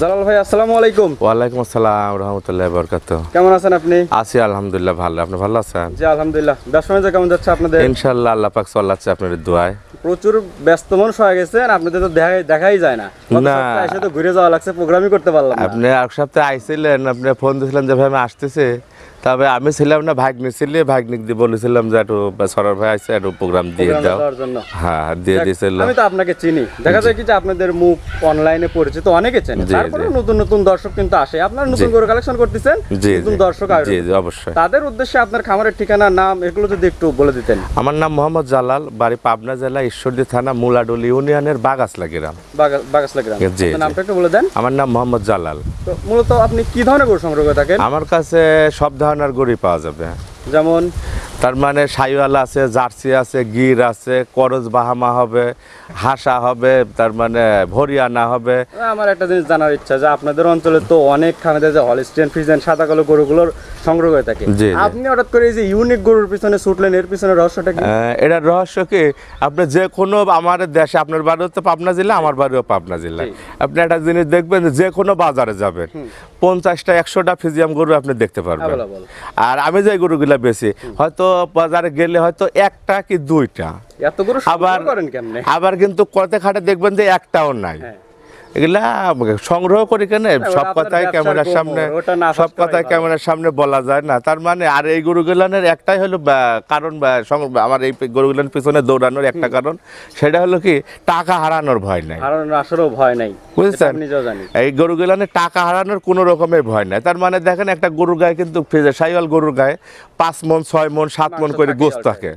জালাল ভাই আসসালামু আলাইকুম। ওয়ালাইকুম আসসালাম রহমতুল্লাহি ওয়া বারাকাতুহু। কেমন আছেন আপনি? আছি আলহামদুলিল্লাহ ভালো। আপনি ভালো আছেন? জি আলহামদুলিল্লাহ। ব্যবসা বাণিজ্য কেমন যাচ্ছে আপনাদের? ইনশাআল্লাহ আল্লাহ পাক চলাচ্ছে আপনাদের দোয়ায়। প্রচুর ব্যস্ত মানুষ হয়ে গেছেন, আপনাদের তো দেখাই যায় না। না। এসে তো ঘুরে যাওয়া লাগছে, প্রোগ্রামই করতে পারলাম না। আপনি এক সপ্তাহে আইছিলেন, আপনি ফোন দিয়েছিলেন যে ভাই আমি আসতেছি, তবে আমি ছিলাম না, ভাগ্নি ছিল, ভাগ্নিক দিয়ে বলেছিলাম যে একটু সরর ভাই আসছে একটু প্রোগ্রাম দিয়ে প্রোগ্রামে দাও। যাওয়ার জন্য। হ্যাঁ দিয়ে দিয়েছিল। আমি তো আপনাকে চিনি, দেখা যায় কি যে আপনাদের মুখ অনলাইনে পরিচিত অনেকে চেনে, জি, তারপরে জি। নতুন নতুন দর্শক কিন্তু আসে। আপনারা নতুন জি। করে কালেকশন করতেছেন, জি নতুন জি দর্শক জি আসবে, জি অবশ্যই। তাদের উদ্দেশ্যে আপনার খামারের ঠিকানা, নাম এগুলো যদি একটু বলে দিতেন। আমার নাম মোহাম্মদ জালাল, বাড়ি পাবনা জেলা ঈশ্বরদী থানা মুলাডুল ইউনিয়নের বাগাসলা গ্রাম। বাগাসলা গ্রাম। জি, আপনার জি। নামটা একটু বলে দেন। আমার নাম মোহাম্মদ জালাল। তো মূলত আপনি কি ধরনের গরু সংগ্রহ করে থাকেন? আমার কাছে সব ধরনের গরুই পাওয়া যাবে। যেমন তার মানে সাইওয়াল আছে, জার্সি আছে, গির আছে, করজ বাহামা হবে, হাসা হবে, তার মানে হরিয়ানা হবে। আমার একটা জিনিস জানার ইচ্ছা যে আপনাদের অঞ্চলে তো অনেক খামারে যে হলিস্টিয়ান ফ্রিজিয়ান সাদা কালো গরুগুলোর সংগ্রহ করে থাকে, জি, জি। আপনি হঠাৎ করে এই যে ইউনিক গরুর পিছনে ছুটলেন, এর পিছনে রহস্যটা কি? এটার রহস্য কি, আপনি যে কোনো আমাদের দেশে, আপনার বাড়িও তো পাবনা জেলা, আমার বাড়িও পাবনা জেলা, জি। আপনি একটা জিনিস দেখবেন যে কোনো বাজারে যাবেন 50টা 100টা ফিজিয়াম গরু আপনি দেখতে পারবেন। Available। আর আমি যে গরুগুলা বেশি হয়তো বাজারে গেলে হয়তো একটা কি দুইটা, এত গরু আবার সংগ্রহ করেন কেমনে? আবার কিন্তু কতে খাটে দেখবেন যে একটাও নাই। হ্যাঁ। এগুলা সংগ্রহ করি কেন, ওটা সব আপনার কথাই ব্যবসার ক্যামেরার গোমর, সামনে, ওটা না সব ফাঁস করাই কথাই ভালো। ক্যামেরার সামনে বলা যায় না। তার মানে আর এই গরুগুলানের একটাই হলো কারণ, আমার এই গরুগুলার পিছনে দৌড়ানোর একটা কারণ, সেটা হলো কি টাকা হারানোর ভয় নাই। হারানোর আসলেও ভয় নাই, বুঝছেন? এটা আমি নিজেও জানি। এই গরুগুলানের টাকা হারানোর কোনো রকমের ভয় নাই। তার মানে দেখেন একটা গরুর গায়ে কিন্তু সাইওয়াল গরুর গায়ে 5 মণ 6 মণ 7 মণ মাংস করে থাকে গোস্ত অল্প। থাকে।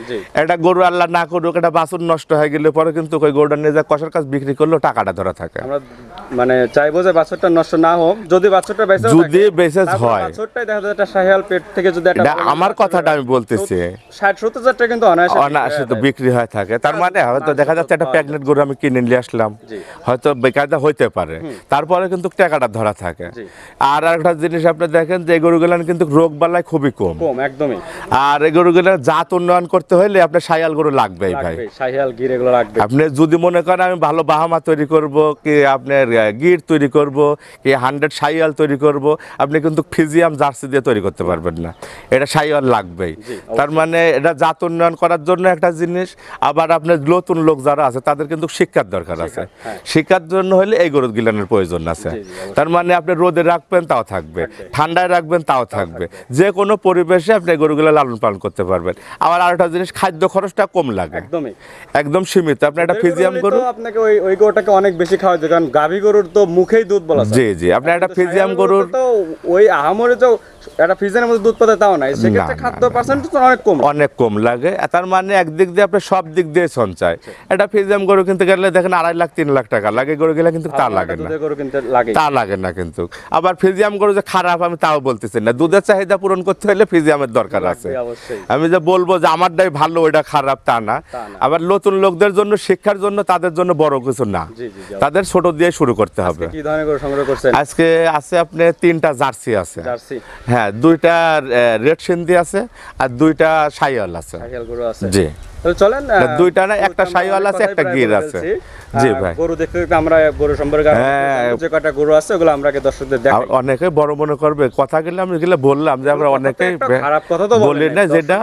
জি। একটা গরু আল্লাহ না করুক, একটা বাছুর নষ্ট হয়ে গেলে পরে কিন্তু ওই গরুটা নিয়ে যা কষার কাজ বিক্রি করলেও টাকাটা ধরা থাকে। আমরা মানে চাইবো যে বাছুরটা নষ্ট না হোক, যদি বাছুরটা বেঁচে যদি বেঁচে হয়, বাছুরটাই দেখা যায় একটা শাহিয়াল পেট থেকে যদি একটা এটা আমার কথাটা আমি বলতেছি, 60-70 টাকা কিন্তু অনায়াসে অনায়াসে তো বিক্রি হয়ে থাকে। তার মানে হয়তো দেখা যাচ্ছে একটা প্রেগনেন্ট গরু আমি কিনে নিয়ে আসলাম, জি। হয়তো বেকায়দা হইতে পারে, তারপরে কিন্তু টাকাটা ধরা থাকে। জি। আর একটা জিনিস আপনি দেখেন যে এই গরুগুলান কিন্তু রোগ বালাই খুবই কম। কম একদমই আর এই গরুগুলার জাত উন্নয়ন করতে হলে আপনার সাইয়াল গরু লাগবেই ভাই। লাগবে, শাহিয়াল গির এগুলো লাগবে। আপনি যদি মনে করেন আমি ভালো বাহামা তৈরি করব, কি আপনার গির তৈরি করব, কি 100 সাইয়াল তৈরি করব, আপনি কিন্তু ফিজিয়াম জার্সি দিয়ে তৈরি করতে পারবেন না। এটা সাইয়াল লাগবেই। তার মানে এটা জাত উন্নয়ন করার জন্য একটা জিনিস, আবার আপনার নতুন লোক যারা আছে তাদের কিন্তু শিক্ষার দরকার আছে। হ্যাঁ। শিক্ষার জন্য হলে এই গরু গিলানের প্রয়োজন আছে। জি, অবশ্যই। তার মানে আপনি রোদে রাখবেন তাও থাকবে, ঠান্ডায় রাখবেন তাও থাকবে, যে কোনো পরিবেশে আপনি এই গরুগুলো লালন পালন করতে পারবেন। আবার আরেকটা জিনিস, খাদ্য খরচটা কম লাগে, একদমই একদম সীমিত। আপনি একটা ফিজিয়াম গরু গরু, তো আপনাকে ওই গরুটাকে অনেক বেশি খাওয়াতে, কারণ গাভী গরুর তো মুখেই দুধ বলা যায়। জি জি, আপনি একটা কিন্তু ফিজিয়াম শাহিওয়াল গরুর, গরুতে তো ওই আহামরি তো একটা ফিজিয়ানের মধ্যে দুধ পাতে তাও নাই, সেক্ষেত্রে না, খাদ্য না, পার্সেন্টেজ তো অনেক কম। অনেক কম লাগে। তার মানে একদিক দিয়ে আপনি সব দিক দিয়ে সঞ্চয়। একটা ফিজিয়াম গরু কিনতে গেলে দেখেন 2.5 লাখ 3 লাখ টাকা লাগে, গরু গেলে কিন্তু তা লাগে না, দুধের গরু কিনতে লাগে। তা লাগে না। কিন্তু আবার ফিজিয়াম গরু যে খারাপ আমি তাও বলতেছি না, দুধের চাহিদা পূরণ করতে হলে ফিজিয়ামের দরকার আছে। অবশ্যই। আমি যে বলবো যে আমারটাই ভালো ওইটা খারাপ তা না। তা না। আবার নতুন লোকদের জন্য, শিক্ষার জন্য, তাদের জন্য বড় কিছু না, জি, জি, জি। তাদের ছোট দিয়ে শুরু করতে হবে। কি ধরনের গরু সংগ্রহ করছেন? আজকে আছে আপনি 3টা জার্সি আছে, জার্সি, হ্যাঁ 2টা রেড সিন্ধি আছে, আর 2টা সাইওয়াল আছে। শাহিয়াল গরু আছে। জি, তাহলে চলেন, দুইটা না, একটা আমরা শাহিওয়াল অনেক আছে, কথাই একটা প্রায় গির বলে আছে। ফেলছি। জি ভাই। গরু দেখতে দেখতে আমরা গরু সম্পর্কে হ্যাঁ। যে কটা গরু আছে ওগুলো আমরা দর্শকদের দেখাই। অনেকে বড় মনে করবে কথা গেলে, আমি গেলে বললাম যে আমরা অনেকেই খারাপ কথা তো বলি না, যেটা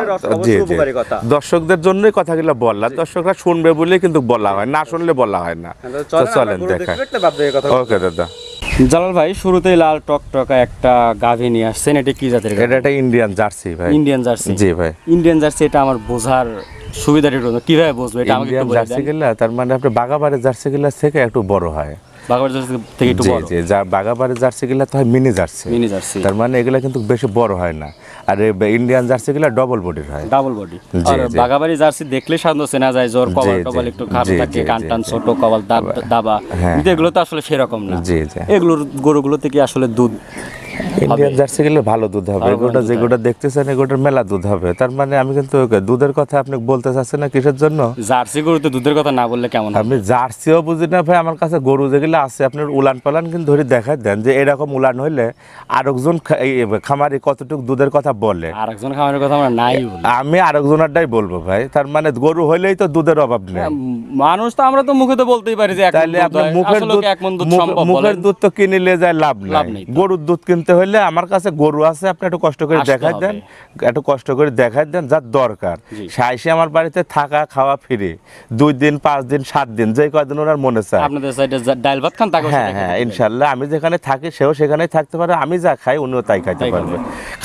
জি জি উপকারী কথা। দর্শকদের জন্যই কথাগুলো বললাম, দর্শকরা শুনবে বলেই কিন্তু বলা হয়, না শুনলে বলা হয় না। তো চলেন দেখাই। ওকে দাদা। জালাল ভাই, শুরুতেই লাল টকটকা একটা গাভী নিয়ে আসছেন, এটা কি জাতের গাভী? এটা একটা ইন্ডিয়ান জার্সি ভাই। Indian Jersey. জি ভাই। ইন্ডিয়ান জার্সি, এটা আমার বোঝার সুবিধাটা একটু কিভাবে বুঝবো, এটা আমাকে ইন্ডিয়ান একটু বলে জার্সি দেন। গুলা তার মানে আপনি বাগাবাড়ির জার্সি গুলা থেকে একটু বড় হয়। বাঘাবাড়ি জার্সি থেকে একটু জি বড়। জি, যা বাগাবাড়ির জার্সি গুলা তো হয় মিনি জার্সি। Mini jersey. তার মানে এগুলা কিন্তু বেশি বড় হয় না। আর ইন্ডিয়ান জার্সি গুলা ডবল বডির হয়। Double body. জি, আর জি। বাঘাবাড়ি জার্সি দেখলে সাধারণত চেনা যায়, জোর কপাল জি, টপাল জি, একটু খাটো জি, থাকে, জি, কান জি, টান জি। ছোট, কপাল দাবা। হ্যাঁ, কিন্তু এগুলো তো আসলে সেরকম না। জি জি। এগুলোর গরুগুলো থেকে আসলে দুধ ইন্ডিয়ান জার্সি গেলে ভালো দুধ হবে, ভালো এগুলো দুধ যেগুলো দেখতেছেন এগুলোর মেলা দুধ হবে। তার মানে আমি কিন্তু দুধের কথা আপনি বলতে চাচ্ছেন না কিসের জন্য? জার্সি গরুতে দুধের কথা না বললে কেমন হবে? আপনি জার্সিও বুঝি না ভাই, আমার কাছে গরু যেগুলো আছে আপনার উলান পালান কিন্তু ধরে দেখাই দেন যে এরকম উলান হইলে আরেকজন খামারি কতটুকু দুধের কথা বলে, আরেকজন খামারের কথা আমরা নাই বলি। আমি আরেকজনেরটাই বলবো ভাই। তার মানে গরু হইলেই তো দুধের অভাব নেই। মানুষ তো আমরা তো মুখে তো বলতেই পারি যে এক মণ তাহলে দুধ আপনার হয়। মুখের আসলে দুধ, কি এক মণ দুধ সম্ভব মুখের বলেন? দুধ তো কিনে নিয়ে যায় লাভ লাভ নাই। নেই তো। গরুর দুধ কিনতে হলে আমার কাছে গরু আছে, আপনি একটু কষ্ট করে আসতে দেখাই হবে। দেন, একটু কষ্ট করে দেখাই দেন যার দরকার। জি। সাইসে আমার বাড়িতে থাকা খাওয়া ফ্রি, 2 দিন 5 দিন 7 দিন যে কয়দিন ওনার মনে চায়। আপনাদের সাইডে ডাল ভাত খান তাকে হ্যাঁ হ্যাঁ ইনশাল্লাহ, আমি যেখানে থাকি সেও সেখানেই থাকতে পারে, আমি যা খাই উনিও তাই খাইতে তাই পারবে।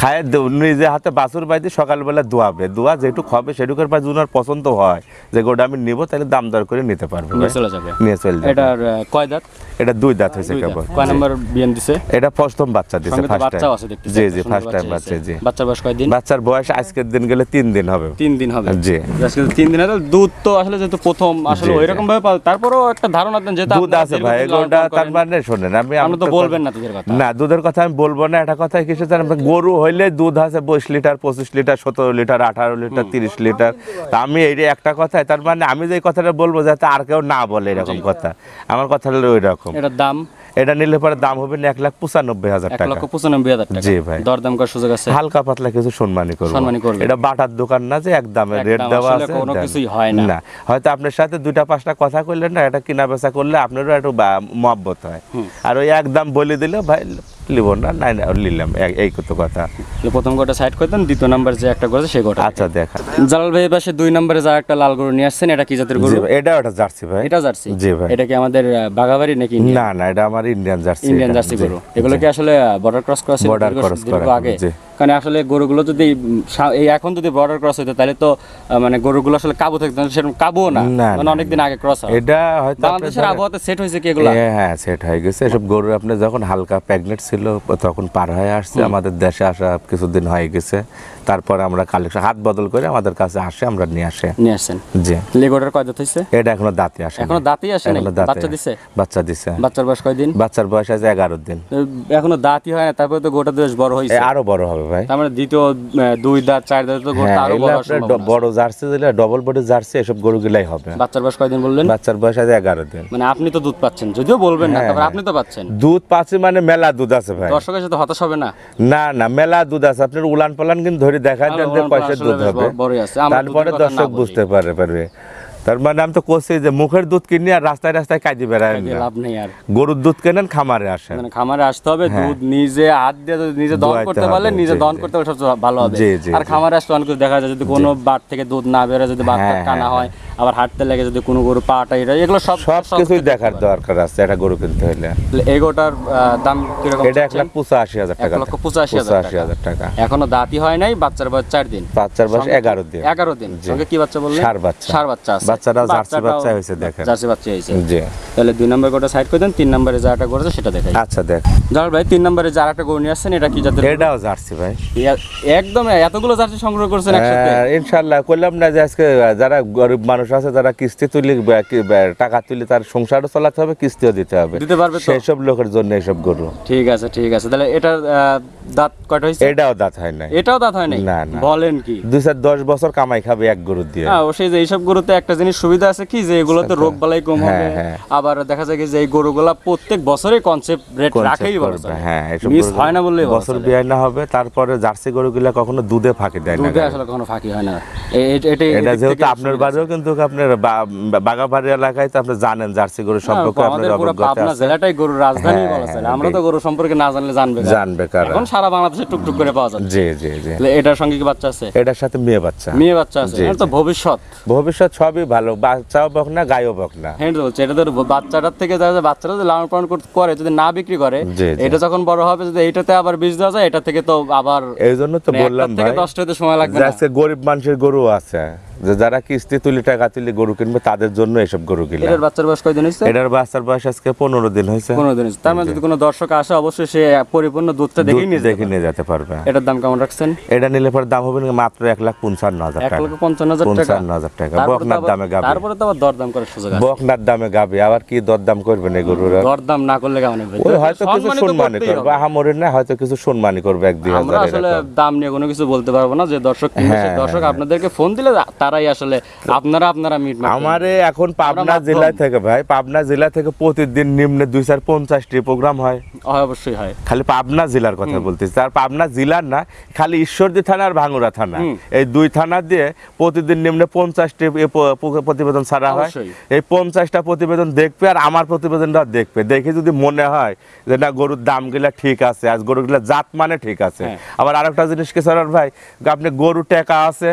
খায় নিজে হাতে বাছুর বাইতে সকালবেলা দোয়াবে, দোয়া যেটুক হবে সেটুকুর পর যদি ওনার পছন্দ হয় যে গোটা আমি নিব তাহলে দাম দর করে নিতে পারবে, নিয়ে চলে যাবে। নিয়ে চলে যাবে। এটার কয় দাঁত? এটা 2 দাঁত হয়েছে দুই দাঁত। কেবল। কয় নাম্বার বিয়ান দিছে? এটা প্রথম বাচ্চা দিছে, সঙ্গে তো ফার্স্ট বাচ্চাও টাইম। আছে দেখতেছি। জি একটা জি সুন্দর ফার্স্ট টাইম বাচ্চা। হয়েছে। জি বাচ্চার বয়স কয় দিন? বাচ্চার বয়স আজকের দিন গেলে 3 দিন হবে। 3 দিন হবে। জি। আজকে 3 দিন হলো। দুধ তো আসলে যেহেতু প্রথম আসলে জি, জি। ওইরকম ভাবে তারপরেও একটা ধারণা দেন যেহেতু দুধ আপনারা আছে দীর্ঘদিন ভাই, লালন এগুলোটা পালন তার করেন। মানে শোনেন, আমি আপনি তো বলবেন না দুধের কথা। না দুধের কথা আমি বলবো না, এটা কথা কিসে জানেন? গরু হইলে দুধ আছে 20 litre 25 litre 17 litre 18 litre 30 litre. তা আমি এই যে একটা কথাই, তার মানে আমি যে কথাটা বলবো যাতে আর কেউ না বলে এরকম কথা, আমার কথা হলো ওই রকম। এটার দাম এটা নিলে পরে দাম হবে না 1,95,000 টাকা। 1,95,000 টাকা। জি ভাই। দরদাম করার সুযোগ আছে? হালকা পাতলা কিছু সম্মানী করবো। সম্মানী করবেন। এটা বাটার দোকান না যে একদমে একদম রেট দেওয়া আসলে আছে, কোনো দেন। কিছুই হয় না। না হয়তো আপনার সাথে 2টা 5টা কথা কইলেন না, এটা কিনা বেচা করলে আপনারও একটু মহব্বত হয়। আর ওই একদম বলে দিলে ভাই লিব না, নাই না নিলাম, এই কত কথা। প্রথম গোটা সাইড করে দেন, দ্বিতীয় নাম্বার যে একটা করেছে সেই গোটা। আচ্ছা দেখা। জালাল ভাই পাশে 2 নম্বরে যা একটা লাল গরু নিয়ে আসছেন, এটা কি জাতের গরু? জি ভাই, এটা একটা জার্সি ভাই। এটা জার্সি? জি ভাই। এটা কি আমাদের বাগাবাড়ি নাকি? না না, এটা আমার ইন্ডিয়ান জার্সি। ইন্ডিয়ান জার্সি গরু। এগুলো কি আসলে বর্ডার ক্রস করা ছিল? Border cross করা, আগে। জি। কারণ আসলে গরুগুলো যদি এই এখন যদি বর্ডার ক্রস হতো তাহলে তো মানে গরুগুলো আসলে কাবু থাকতো না, সেরকম কাবুও না, না, মানে না, অনেকদিন আগে ক্রস হয়। এটা হয়তো বাংলাদেশের আবহাওয়াতে সেট হয়েছে কি এগুলো? হ্যাঁ সেট হয়ে গেছে। এসব গরু আপনি যখন হালকা প্রেগনেন্ট ছিল তখন পার হয়ে আসছে, আমাদের দেশে আসা কিছুদিন হয়ে গেছে, তারপরে আমরা কালেকশন হাত বদল করে আমাদের কাছে আসে, আমরা নিয়ে আসে। নিয়ে আসছেন। জি। লেগোটার কয় দাঁত হয়েছে? এটা এখনো দাঁতে আসে, এখনো দাঁতই আসে নাই? বাচ্চা দিছে? বাচ্চা দিছে। বাচ্চার বয়স কয় দিন? বাচ্চার বয়স আছে 11 দিন। এখনো দাঁতই হয় না, তারপরে তো গোটা বেশ বড় হয়েছে। আরো বড় হবে ভাই। তার মানে দ্বিতীয় 2 দাঁত 4 দাঁত তো গোটা হ্যাঁ, আরো এগুলো বড় আপনার সম্ভাবনা আছে। বড় জার্সি দিলে ডবল বডি জার্সি এসব গরুগুলাই হবে। বাচ্চার বয়স কয় দিন বললেন? বাচ্চার বয়স আছে 11 দিন। মানে আপনি তো দুধ পাচ্ছেন, যদিও বলবেন না, হ্যাঁ, তারপর হ্যাঁ। আপনি তো পাচ্ছেন। দুধ পাচ্ছি মানে মেলা দুধ আছে ভাই। দর্শকের সাথে হতাশ হবে না? না না, মেলা দুধ আছে। আপনার উলান পালান কিন্তু ধরে দেখায় দেন যে উলান পালান পয়সা আসলে দুধ বেশ হবে, বড়ই আছে। আমরা তারপরে দুধের কথা না দর্শক বলি। বুঝতে পারবে। তার মানে আমি তো কোসি যে মুখের দুধ কিনে আর রাস্তায় রাস্তায় কাজে বেড়ায় এতে লাভ নেই আর। গরুর দুধ কেনেন খামারে আসেন। মানে খামারে আসতে হবে, হ্যাঁ। দুধ নিজে হাত দিয়ে যদি নিজে দহন দোয়াইতে করতে হবে, পারলে, নিজে জি, দহন জি। করতে পারলে সবচেয়ে ভালো হবে। জি, জি, আর জি। খামারে আসলে অনেক কিছু দেখা যায়, যদি কোনো বাট থেকে দুধ না বেরোয়, যদি বাটটা হ্যাঁ, টানা হ্যাঁ, হয়, আবার হাঁটতে লেগে যদি কোনো গরু পাটা এগুলো সব সব কিছুই দেখতে দেখার হবে। দরকার আছে একটা গরু কিনতে হলে। তাহলে এই গোটার দাম কিরকম? এটা 1,85,000 টাকা। 1,85,000 টাকা। এখনো দাঁতই হয় নাই, বাচ্চার বয়স 4 দিন। বাচ্চার বয়স সঙ্গে 11 দিন। 11 দিন। জি। সঙ্গে কি বাচ্চা বললেন? ষাঁড় বাচ্চা। ষাঁড় বাচ্চা আছে। বাচ্চাটাও জার্সি বাচ্চাটাও বাচ্চা হয়েছে দেখেন। জার্সি বাচ্চা হয়েছে। জি। তাহলে 2 নম্বর গোটা সাইড করে দেন, 3 নম্বরে যাটা করেছে সেটা দেখাই। আচ্ছা দেখ, জালাল ভাই 3 নম্বরে যার একটা গরু নিয়ে আসছেন, এটা কি জাতের গরু? এটাও জার্সি ভাই। একদম এতগুলো জার্সি সংগ্রহ করছেন একসাথে? ইনশাল্লাহ করলাম না যে আজকে যারা গরিব মানুষ আছে, যারা কিস্তি তুলি টাকা তুলি, তার সংসারও চালাতে হবে, কিস্তিও দিতে হবে, দিতে পারবে তো? সেই সব লোকের জন্য এইসব গরু। ঠিক আছে ঠিক আছে। তাহলে এটার দাঁত কয়টা হয়েছে? এটাও দাঁত হয় নাই। এটাও দাঁত হয় নাই? না, না। বলেন কি? 2-10 বছর কামাই খাবে এক গরু দিয়ে। হ্যাঁ, অবশ্যই যে এইসব গরুতে একটা জিনিস সুবিধা আছে কি, যে এগুলোতে রোগ বালাই কম হবে। হ্যাঁ, হ্যাঁ। আবার দেখা যায় কি যে এই গরুগুলা প্রত্যেক বছরে কনসেপ্ট রেট রাখেই বলা করবে, চলে। হ্যাঁ, এসব মিস গরু হয় না বললেই বলা বছর চলে। বিয়াই না হবে। তারপরে জার্সি গরুগুলা কখনো দুধে ফাঁকি দেয় না। দুধে আসলে কখনো ফাঁকি হয় না। এটা যেহেতু আপনার বাড়িও কিন্তু আপনার বাগাবাড়ি এলাকায় তো আপনি জানেন জার্সি গরু সম্পর্কে আপনার আমাদের পুরো অভিজ্ঞতা পাবনা আছে। জেলাটাই গরুর রাজধানী হ্যাঁ, বলা চলে। হ্যাঁ, আমরা তো গরু সম্পর্কে না জানলে জানবে কারা। এখন সারা বাংলাদেশে টুকটুক করে পাওয়া যায়। জি জি জি। তাহলে এটার সঙ্গে কি বাচ্চা আছে? এটার সাথে মেয়ে বাচ্চা। মেয়ে বাচ্চা আছে, জি, এটা তো জি। ভবিষ্যৎ। ভবিষ্যৎ সবই ভালো, বাচ্চাও বক না গায়েও বক না। হ্যাঁ তো বলছে, এটা তো বাচ্চাটার থেকে দেখা যায়, বাচ্চারা যদি লালন পালন করে, যদি না বিক্রি করে, জি, জি। এটা যখন বড় হবে, যদি এইটাতে আবার বীজ দেওয়া যায়, এটা থেকে তো আবার এই জন্য তো মানে বললাম একটার থেকে ভাই 10টা হতে সময় লাগবে যে না। আজকে গরিব মানুষের গরু আছে, যে যারা কিস্তি তুলি টাকা তুলি গরু কিনবে তাদের জন্য এসব গরু কিনলাম। এটার বাচ্চার বয়স কয়দিন হয়েছে? এটার বাচ্চার বয়স আজকে 15 দিন হয়েছে। 15 দিন হয়েছে। তার মানে যদি কোনো দর্শক আসে অবশ্যই সে পরিপূর্ণ দুধটা দেখে নিয়ে যেতে পারবে। এটার দাম কেমন রাখছেন? এটা নিলে পরে দাম হবে মাত্র 1,55,000 টাকা। 1,55,000 টাকা। 55,000 টাকা বকনার দামে গাবে। তারপরে তো আবার দরদাম করার সুযোগ আছে। বকনার দামে গাবে, আবার কি দরদাম করবেন এই গরুর? দরদাম না করলে কেমন হবে? ওই হয়তো কিছু সম্মানী করবে, আহামরির না, হয়তো কিছু সম্মানী করবে 1-2 আমরা হাজার। আসলে দাম নিয়ে কোনো কিছু বলতে পারবো না। যে দর্শক কিনবে সেই দর্শক আপনাদেরকে ফোন দিলে তারাই আসলে আপনারা মিট মারবেন। আমারে এখন পাবনা জেলা থেকে ভাই, পাবনা জেলা থেকে প্রতিদিন নিম্নে 250টি প্রোগ্রাম হয়। অবশ্যই হয়। খালি পাবনা জেলার কথা বলতেছি, আর পাবনা জেলার না, খালি ঈশ্বরদী থানা আর ভাঙ্গুড়া থানা, এই 2 থানা দিয়ে প্রতিদিন নিম্নে 50টি প্রতিবেদন ছাড়া হয়। এই 50টা প্রতিবেদন দেখবে আর আমার প্রতিবেদনটা দেখবে, দেখে যদি মনে হয় যে না গরুর দাম গুলা ঠিক আছে, আজ গরুগুলা জাত মানে ঠিক আছে। আবার আরেকটা জিনিস কি স্যার ভাই, আপনি গরু টাকা আছে,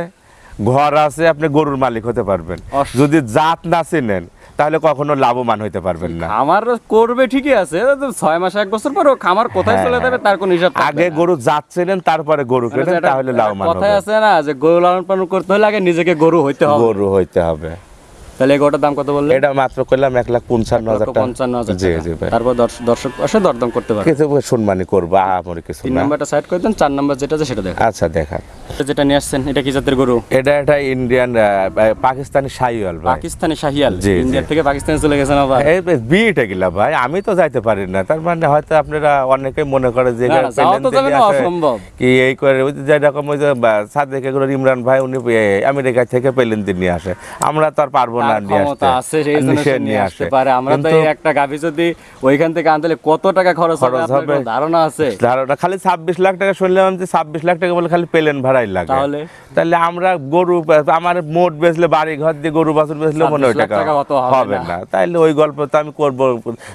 ঘর আছে, আপনি গরুর মালিক হতে পারবেন। যদি জাত না চিনেন তাহলে কখনো লাভবান হইতে পারবেন না। খামার করবে ঠিকই আছে, 6 মাস 1 বছর পরে খামার কোথায় চলে যাবে তার কোনো হিসাব থাকবে না। আগে গরু জাত চিনেন তারপরে গরু কেনেন, তাহলে লাভবান হবেন। কথায় আছে না যে গরু লালন পালন করতে হলে আগে নিজেকে গরু হইতে হবে। তাহলে এই গরুটার দাম কত বললেন? এটা মাত্র কইলাম 1,55,000 টাকা। 55,000 জি টাকা। জি ভাই। তারপর দর্শক আসে দরদাম করতে পারবে। কিছু সম্মানী করব, আমরে কিছু 3 না। নাম্বারটা সাইড করে দেন, 4 নাম্বার যেটা আছে সেটা দেখেন। আচ্ছা দেখান। যেটা নিয়ে আসছেন এটা কি জাতের গরু? এটা একটা ইন্ডিয়ান পাকিস্তানি শাহিওয়াল ভাই। পাকিস্তানি শাহিয়াল। জি, ইন্ডিয়া থেকে পাকিস্তানে চলে গেছেন আবার। এই বিট এগুলা ভাই, আমি তো যাইতে পারি না। তার মানে হয়তো আপনারা অনেকেই মনে করে যে না, যাওয়া তো যাবে না, অসম্ভব। কি এই করে ওই যে রকম ওই যে সাদেক এগুলো ইমরান ভাই উনি আমেরিকা থেকে পেলেন দিন নিয়ে আসে, আমরা তো আর পারবো না নিয়ে আসতে। আছে সেই জন্য সে নিয়ে আসতে পারে। আমরা তো এই একটা গাভী যদি ওইখান থেকে আনতে কত টাকা খরচ হবে আপনার কোনো ধারণা আছে? ধারণা খালি 26 লাখ টাকা শুনলাম, যে 26 লাখ টাকা বলে খালি প্লেন ভাড়াই লাগে। তাহলে আমরা গরু আমার মোট বেচলে বাড়ি ঘর দিয়ে গরু বাছুর বেচলে মনে হয় টাকা হবে না। তাইলে ওই গল্প তো আমি করবো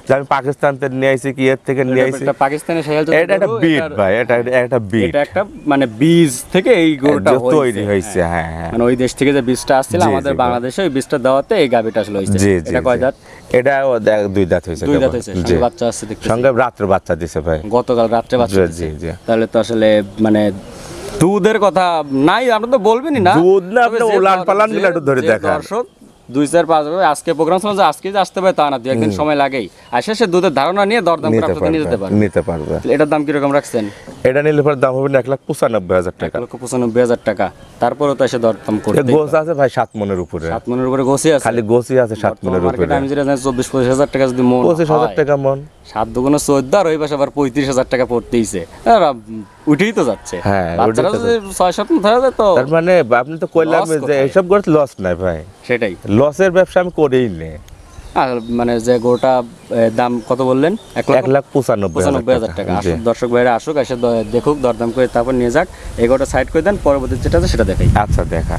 যে আমি পাকিস্তান থেকে নিয়ে আইছি, কি এর থেকে নিয়ে আইছি। পাকিস্তানি শাহিয়াল এটা একটা বিট ভাই, এটা একটা বিট, এটা একটা মানে বীজ থেকে এই গরুটা তৈরি হয়েছে। হ্যাঁ হ্যাঁ, মানে ওই দেশ থেকে যে বীজটা আসছিল আমাদের বাংলাদেশে, ওই বীজটা দেওয়াতে এই গাভীটা আসলে হইছে। এটা কয় দাঁত? এটা 2 দাঁত হয়েছে। 2 দাঁত হয়েছে। সঙ্গে বাচ্চা আছে দেখতে। সঙ্গে রাত্রে বাচ্চা দিছে ভাই, গতকাল রাত্রে বাচ্চা দিছে। জি জি। তাহলে তো আসলে মানে দুধের কথা নাই, আমরা তো বলবেনই না। দুধ না, আপনি উলান পালান গুলো একটু ধরে দেখান। দর্শক 2-4-5 আজকে প্রোগ্রাম ছিল যে আজকে যে আসতে পারে তা না, 2 একদিন সময় লাগেই। আসে সে দুধের ধারণা নিয়ে দরদাম করে আপনাদের নিতে পারবে। এটার দাম কি রকম রাখছেন? এটা নিলে পরে দাম হবে 1,95,000 টাকা। 1,95,000 টাকা। তারপরে তো এসে দরদাম করতে গোছ আছে ভাই 7 মনের উপরে। 7 মনের উপরে গোছি আছে, খালি গোছি আছে 7 মনের উপরে। মার্কেটে আমি যেটা জানি 24-25,000 টাকা যদি মন 25,000 টাকা মন, 7 দুগুণে 14 আর ওই পাশে আবার 35,000 টাকা পড়তেইছে। উঠেই তো যাচ্ছে। হ্যাঁ, বাচ্চারা যদি 6-7 ধরা যায় তো তার মানে আপনি তো কইলাম যে এসব করে লস নাই ভাই। সেটাই, লসের ব্যবসা আমি করেই নেই। আর মানে যে গোটা দাম কত বললেন? 1,95,000 টাকা। দর্শক ভাইরা আসুক, এসে দেখুক, দরদাম করে তারপর নিয়ে যাক। এই গোটা সাইড করে দেন, পরবর্তী যেটা আছে সেটা দেখাই। আচ্ছা দেখা।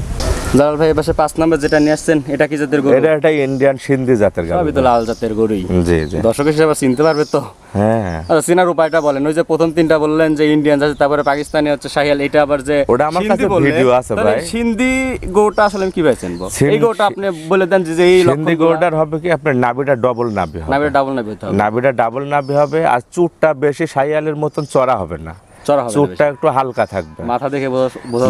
জালাল ভাই এবারে 5 নাম্বার যেটা নিয়ে আসছেন এটা কি জাতের গরু? এটা একটা ইন্ডিয়ান সিন্ধি জাতের গরু। সবই তো লাল জাতের গরুই। জি জি। দর্শক হিসেবে চিনতে পারবে তো? হ্যাঁ। আচ্ছা, চিনার উপায়টা বলেন। ওই যে প্রথম 3টা বললেন যে ইন্ডিয়ান জাতের, তারপরে পাকিস্তানি হচ্ছে শাহিয়াল, এটা আবার যে ওটা আমার কাছে ভিডিও আছে ভাই। সিন্ধি গরুটা আসলে আমি কিভাবে চিনবো? এই গরুটা আপনি বলে দেন যে এই সিন্ধি গরুটার হবে কি, আপনার নাভিটা ডবল নাভি হবে। নাভিটা ডাবল নাভি হবে। নাভিটা ডাবল নাভি হবে, আর চুটটা বেশি শাহিয়ালের মতন চড়া হবে না, চুটটা একটু হালকা থাকবে। মাথা দেখে বোঝা,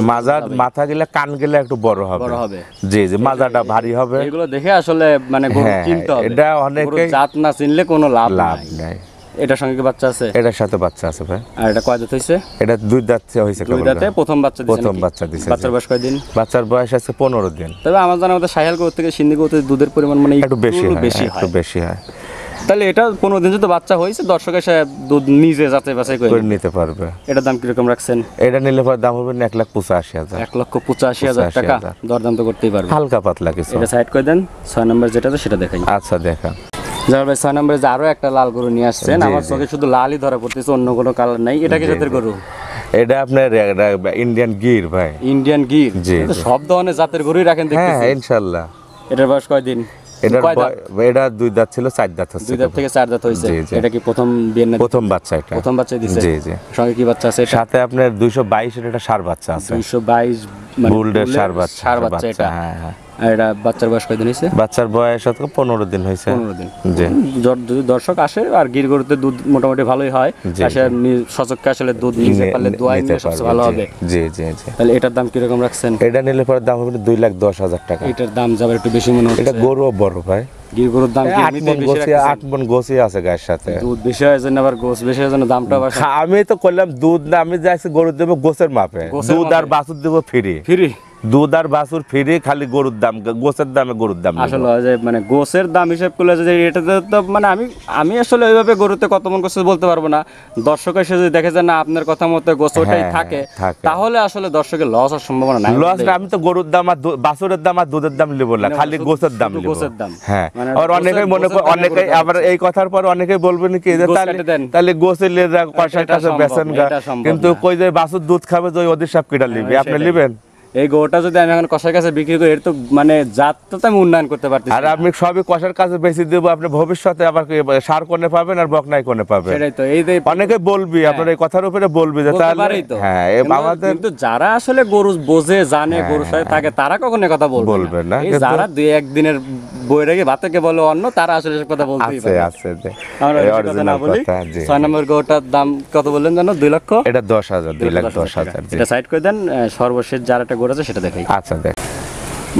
মাথা গেলে কান গেলে একটু বড় হবে। জি জি, মাজাটা ভারী হবে। এগুলো দেখে আসলে মানে গরু চিনতে হবে। এটা অনেকে জাত না চিনলে কোনো লাভ নাই। এটার সঙ্গে কি বাচ্চা আছে? এটার সাথে বাচ্চা আছে ভাই। আর এটা কয় দাঁত হইছে? এটা 2 দাঁত হইছে। 2 দাঁতে প্রথম বাচ্চা দিছে। প্রথম বাচ্চা দিছে। বাচ্চার বয়স কয় দিন? বাচ্চার বয়স আছে 15 দিন। তবে আমার জানা মতে শাহিয়াল গরু থেকে সিন্ধি গরুতে দুধের পরিমাণ মানে একটু বেশি হয়। তাহলে এটা 15 দিন যদি বাচ্চা হয়েছে, দর্শক এসে দুধ নিজে যাচাই বাছাই করে নিতে পারবে। এটার দাম কিরকম রাখছেন? এটা নিলে পরে দাম হবে 1,85,000। 1,85,000 টাকা। দরদাম তো করতেই পারবে। হালকা পাতলা কিছু। এটা সাইড করে দেন, 6 নাম্বার যেটা আছে সেটা দেখাই। আচ্ছা দেখা। জালাল ভাই 6 নম্বরে যে আরো একটা লাল গরু নিয়ে আসছেন, আমার চোখে শুধু লালই ধরা পড়তেছে, অন্য কোনো কালার নাই। এটা কি জাতের গরু? এটা আপনার ইন্ডিয়ান গির ভাই। ইন্ডিয়ান গির। সব ধরনের জাতের গরুই রাখেন দেখতেছি। হ্যাঁ ইনশাআল্লাহ। এটার বয়স কয় দিন? এটা 2 দাঁত ছিল, 4 দাঁত হচ্ছে। 2 দাঁত থেকে 4 দাঁত হইছে। এটা কি প্রথম বিয়ে না? প্রথম বাচ্চা এটা। প্রথম বাচ্চা দিছে। জি জি। সঙ্গে কি বাচ্চা আছে? সাথে আপনার 222 এর একটা ষাঁড় বাচ্চা আছে। 222 মানে বুলডের ষাঁড় বাচ্চা এটা। হ্যাঁ হ্যাঁ। আর এটা বাচ্চার বয়স কয়দিন হয়েছে? বাচ্চার বয়স 15 দিন হয়েছে। 15 দিন। জি। যদি দর্শক আসে, আর গির গরুতে দুধ মোটামুটি ভালোই হয়, আসে সচক্ষে আসলে দুধ নিতে পারলে দোয়াই নিলে সবচেয়ে ভালো হবে। জি জি জি। তাহলে এটার দাম কিরকম রাখছেন? এটা নিলে পরে দাম হবে 2,10,000 টাকা। এটার দাম যাবে একটু বেশি মনে হচ্ছে। এটা গরু বড় ভাই, গির গরুর দাম কি 8 মণ গোছি আছে গায়ের সাথে। দুধ বেশি হয় জন্য আবার গোছ বেশি হয় জন্য দামটা বাড়ে। আমি তো করলাম দুধ না, আমি যাইছি গরু দেবো গোছের মাপে, দুধ আর বাছুর দেবো ফ্রি। ফ্রি দুধ আর বাছুর ফ্রি, খালি গরুর দাম, গোছের দামে গরুর দাম। আসলে যে মানে গোছের দাম হিসাব করলে যে এটাতে তো মানে আমি আসলে ওইভাবে গরুতে কত মন গোছ বলতে পারবো না। দর্শক এসে যদি দেখে যে না আপনার কথা মতো গোছ ওটাই থাকে, তাহলে আসলে দর্শকের লস হওয়ার সম্ভাবনা নাই। লস না, আমি তো গরুর দাম আর বাছুরের দাম আর দুধের দাম লিব না, খালি গোছের দাম লিব। গোছের দাম, হ্যাঁ। আর অনেকেই মনে করে, অনেকেই আবার এই কথার পর অনেকেই বলবেন কি যে তাহলে গোছের লে যা কষার কাছে বেচেন গা, কিন্তু কই যে বাছুর দুধ খাবে যে ওদের সব কিটা লিবি, আপনি লিবেন? এই গরুটা যদি আমি এখন কষার কাছে বিক্রি করি, এর তো মানে জাতটা তো আমি উন্নয়ন করতে পারতেছি। আর আপনি সবই কষার কাছে বেশি দেবো, আপনি ভবিষ্যতে আবার সার কোনে পাবেন আর বকনাই কোনে পাবেন। সেটাই তো, এই অনেকে বলবি আপনার এই কথার উপরে বলবি যে তাহলে হ্যাঁ, আমাদের কিন্তু যারা আসলে গরু বোঝে জানে, গরুর সাথে থাকে, তারা কখনো কথা বলবে না। যারা 2-1 দিনের বই রেখে ভাতকে বলে অন্য, তারা আসলে এসব কথা বলতেই পারে। আছে আমরা এই কথা না বলি। 6 নম্বর গরুটার দাম কত বললেন জানো? 2 লক্ষ। এটা 10,000, 2,10,000। এটা সাইড করে দেন, সর্বশেষ যার একটা গরু আছে সেটা দেখাই। আচ্ছা দেখ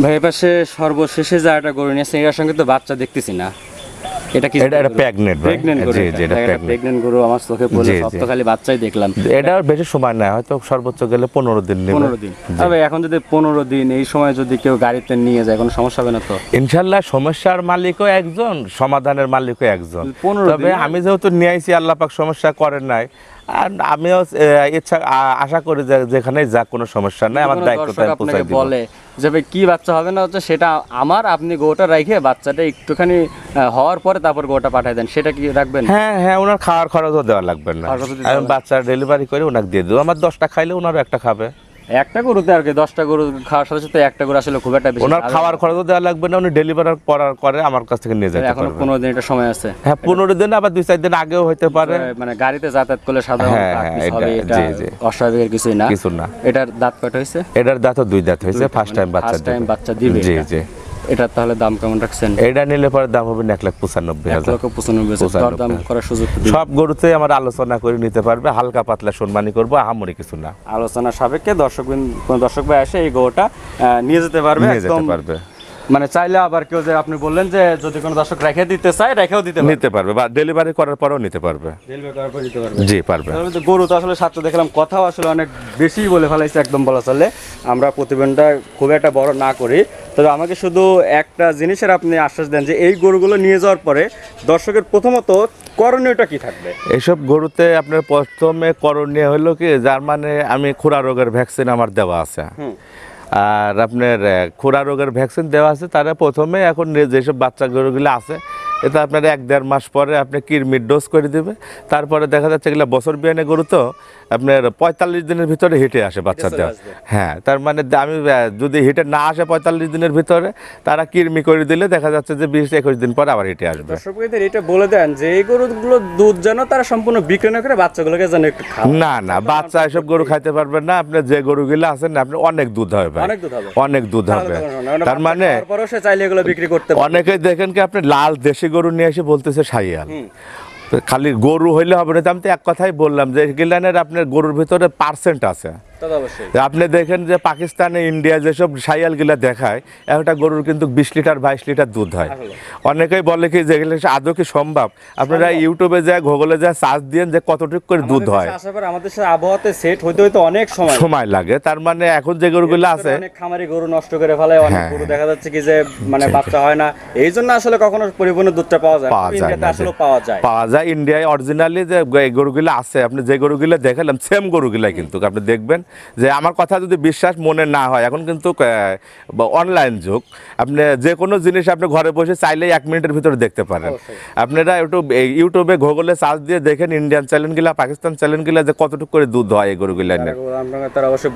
ভাই, পাশে সর্বশেষে যা একটা গরু নিয়েছে, এর সঙ্গে তো বাচ্চা দেখতেছি না। এটা কি? এটা প্রেগন্যান্ট গরু। জি জি, এটা প্রেগন্যান্ট গরু। আমার চোখে পড়লো সব তো খালি বাচ্চাই দেখলাম। এটা বেশি সময় না, হয়তো সর্বোচ্চ গেলে 15 দিন নেবে। 15 দিন। তবে এখন যদি 15 দিন এই সময় যদি কেউ গাড়িতে নিয়ে যায়, কোনো সমস্যা হবে না তো? ইনশাআল্লাহ সমস্যার মালিকও একজন, সমাধানের মালিকও একজন। তবে আমি যেহেতু নিয়ে আইছি, আল্লাহ পাক সমস্যা করেন নাই, আর আমিও ইচ্ছা আশা করি যে যেখানে যা কোনো সমস্যা নাই, আমার দায়িত্বটা পৌঁছাই দিব। বলে যে ভাই কি বাচ্চা হবে না হচ্ছে সেটা আমার, আপনি গোটা রাখে বাচ্চাটা একটুখানি হওয়ার পরে তারপর গোটা পাঠিয়ে দেন, সেটা কি রাখবেন? হ্যাঁ হ্যাঁ, ওনার খাওয়ার খরচও দেওয়া লাগবে না, আমি বাচ্চা ডেলিভারি করে ওনাকে দিয়ে দেবো। আমার 10টা খাইলে ওনারও একটা খাবে। একটা গরুতে আর কি 10টা গরু খাওয়ার সাথে সাথে একটা গরু আসলে খুব একটা বেশি, ওনার খাওয়ার খরচও দেওয়া লাগবে না, উনি ডেলিভারি করার করে আমার কাছ থেকে নিয়ে যেতে পারবে। এখন 15 দিন এটা সময় আছে। হ্যাঁ 15 দিন, আবার 2-4 দিন আগেও হইতে পারে। মানে গাড়িতে যাতায়াত করলে সাধারণত হবে, এটা অস্বাভাবিক কিছুই না, কিছু না। এটার দাঁত কয়টা হইছে? এটার দাঁতও 2 দাঁত হইছে, ফার্স্ট টাইম বাচ্চা দিবে। জি জি। এটা তাহলে দাম কেমন রাখছেন? এটা নিলে পরে দাম হবে 1,95,000। 1,95,000 দাম করার সুযোগ দিবেন? সব গরুতে আমার আলোচনা করে নিতে পারবে, হালকা পাতলা সম্মানী করব, আহামরি কিছু না। আলোচনা সাপেক্ষে দর্শক ভাই আসে এই গরুটা নিয়ে যেতে পারবে, একদম মানে চাইলে আবার কেউ যে আপনি বললেন যে যদি কোনো দর্শক রেখে দিতে চায়, রেখেও নিতে পারবে, বা ডেলিভারি করার পরেও নিতে পারবে। ডেলিভারি করার পর নিতে পারবে? জি পারবে। গরু তো আসলে সাথে দেখলাম কথাও আসলে অনেক বেশি বলে ফেলাইছে, একদম বলা চলে। আমরা প্রতিবেদনটা খুব একটা বড় না করি, তবে আমাকে শুধু একটা জিনিসের আপনি আশ্বাস দেন যে এই গরুগুলো নিয়ে যাওয়ার পরে দর্শকের প্রথমত করণীয়টা কি থাকবে? এইসব গরুতে আপনার প্রথমে করণীয় হলো কি, যার মানে আমি খুরা রোগের ভ্যাকসিন আমার দেওয়া আছে, আর আপনার খুরা রোগের ভ্যাকসিন দেওয়া আছে। তারা প্রথমে এখন যেসব বাচ্চা গরুগুলো আছে, এটা আপনার 1-1.5 মাস পরে আপনি কৃমির ডোজ করে দিবে। তারপরে দেখা যাচ্ছে এগুলো বছর বিয়ানে গরু, তো আপনার 45 দিনের ভিতরে হিটে আসে বাচ্চা দেওয়া। হ্যাঁ, তার মানে আমি যদি হিটে না আসে 45 দিনের ভিতরে, তারা কৃমি করে দিলে দেখা যাচ্ছে যে 20-21 দিন পর আবার হিটে আসবে। দর্শকদের এটা বলে দেন যে এই গরুগুলো দুধ যেন তারা সম্পূর্ণ বিক্রি না করে বাচ্চাগুলোকে যেন একটু খায়। না না, বাচ্চা এসব গরু খাইতে পারবেন না। আপনি যে গরুগুলো আছেন না, আপনি অনেক দুধ হবে, অনেক দুধ হবে। তার মানে চাইলে এগুলো বিক্রি করতে, অনেকেই দেখেন কি আপনি লাল দেশি গরু নিয়ে এসে বলতেছে শাহিয়াল। খালি গরু হইলে হবে না। আমি তো এক কথাই বললাম যে গিলানের আপনার গরুর ভিতরে পার্সেন্ট আছে। আপনি দেখেন যে পাকিস্তানে, ইন্ডিয়া যেসব শাহিয়াল গিলা দেখায়, একটা গরুর কিন্তু 20 লিটার 22 লিটার দুধ হয়। অনেকেই বলে কি যেগুলো আদৌ কি সম্ভব? আপনারা ইউটিউবে যায়, গুগলে যায়, সার্চ দিয়েন যে কতটুকু করে দুধ হয়। আমাদের সাথে আবহাওয়াতে সেট হইতে হইতে অনেক সময় লাগে। তার মানে এখন যে গরুগুলো আছে, অনেক খামারি গরু নষ্ট করে ফেলে, অনেক গরু দেখা যাচ্ছে কি যে মানে বাচ্চা হয় না। এই জন্য আসলে কখনো পরিপূর্ণ দুধটা পাওয়া যায় না। আসলে পাওয়া যায় ইন্ডিয়ায় অরিজিনালি যে গরুগুলো আছে, আপনি যে গরুগুলো দেখালাম সেম গরুগুলাই কিন্তু আপনি দেখবেন যে আমার কথা যদি বিশ্বাস মনে না হয়, এখন কিন্তু অনলাইন যুগ, আপনি যে কোনো জিনিস আপনি ঘরে বসে চাইলেই 1 মিনিটের ভিতরে দেখতে পারেন। আপনারা ইউটিউবে গুগলে সার্চ দিয়ে দেখেন ইন্ডিয়ান চ্যানেলগুলা, পাকিস্তান চ্যানেলগুলা যে কতটুকু করে দুধ হয় এই গরুগুলা নিয়ে, তারা অবশ্যই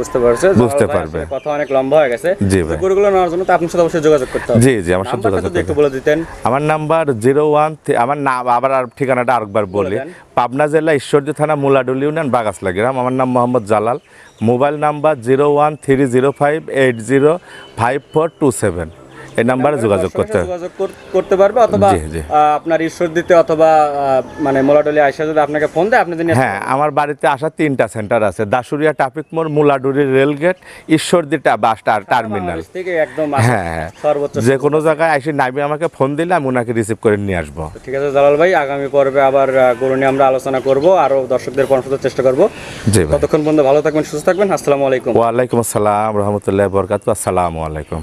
বুঝতে পারবে। কথা অনেক লম্বা হয়ে গেছে। জি ভাই, গরুগুলো নেওয়ার জন্য তো আপনার সাথে অবশ্যই যোগাযোগ করতে হবে। জি জি, আমার সাথে যোগাযোগ করতে। একটু বলে দিতেন। আমার নাম্বার 01, আমার নাম আবার আর ঠিকানাটা আরেকবার বলি। পাবনা জেলা ঈশ্বরদী থানা, মুলাডুল ইউনিয়ন, বাগাসলা গ্রাম। আমার নাম মোহাম্মদ জালাল। Mobile number 013058054527। এই নাম্বারে যোগাযোগ করতে পারবে, অথবা জি, জি। আপনার ঈশ্বরদীতে অথবা মানে মোলাডলি আইসা যদি আপনাকে ফোন দেয় আপনি দিন। হ্যাঁ, আমার বাড়িতে আসা 3টা সেন্টার আছে, দাসুরিয়া ট্রাফিক মোড়, মুলাডুরি রেলগেট, ঈশ্বরদী বাস টার্মিনাল থেকে একদম হ্যাঁ হ্যাঁ সর্বোচ্চ যে কোনো জায়গায় এসে নাইবে আমাকে ফোন দিলে আমি ওনাকে রিসিভ করে নিয়ে আসবো। ঠিক আছে জালাল ভাই, আগামী পর্বে আবার গরু নিয়ে আমরা আলোচনা করব, আরো দর্শকদের পরামর্শ দেওয়ার চেষ্টা করব। জি ভাই, ততক্ষণ পর্যন্ত ভালো থাকবেন, সুস্থ থাকবেন। আসসালামু আলাইকুম। ওয়ালাইকুম আসসালাম রহমতুল্লাহ বরকাত। আসসালামু আলাইকুম।